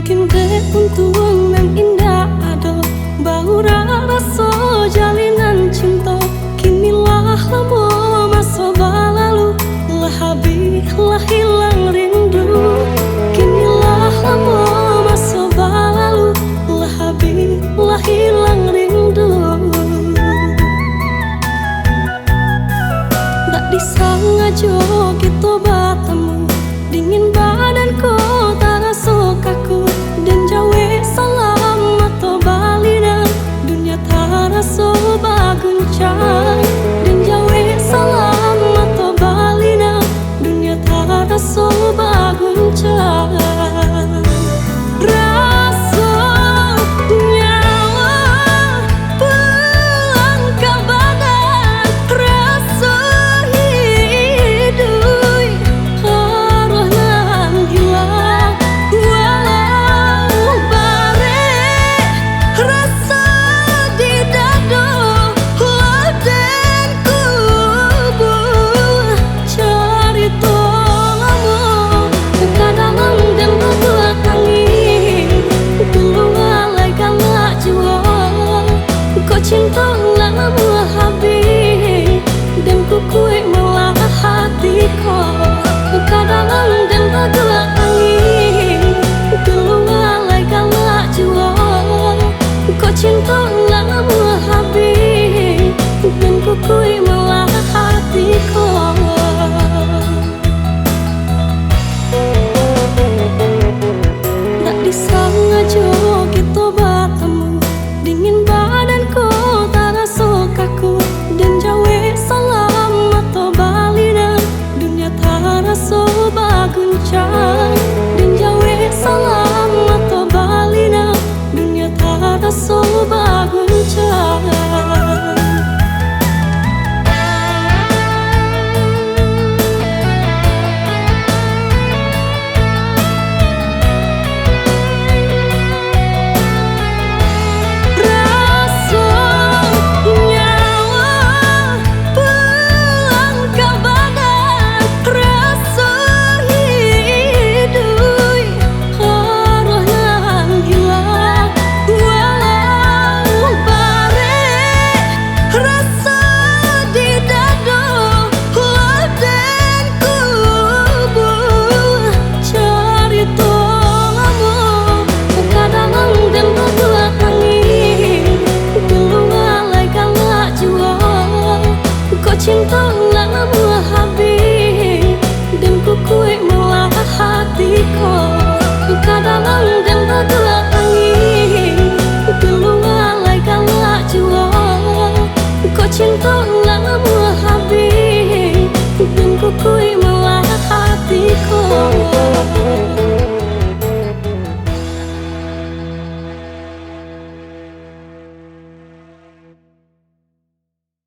bikin untung yang indah ado bau rasa jalinan cinta. Kinilah lama masa berlalu, lah habis lah hilang rindu. Kinilah lama masa berlalu, lah habis lah hilang rindu. Tak disengaja kita bertemu, dingin badanku tak rasa kaku. Dan jawe salam atau balina, dunia tak rasa baguncang. Dan jawe salam atau balina, dunia tak rasa baguncang. Cinta lama habis dan ku kuat malah hatiku. Kadang dan tergelak angin, keluar lagi galak jua. Kau cinta lama habis dan ku kuat malah hatiku. Tak disengaja kita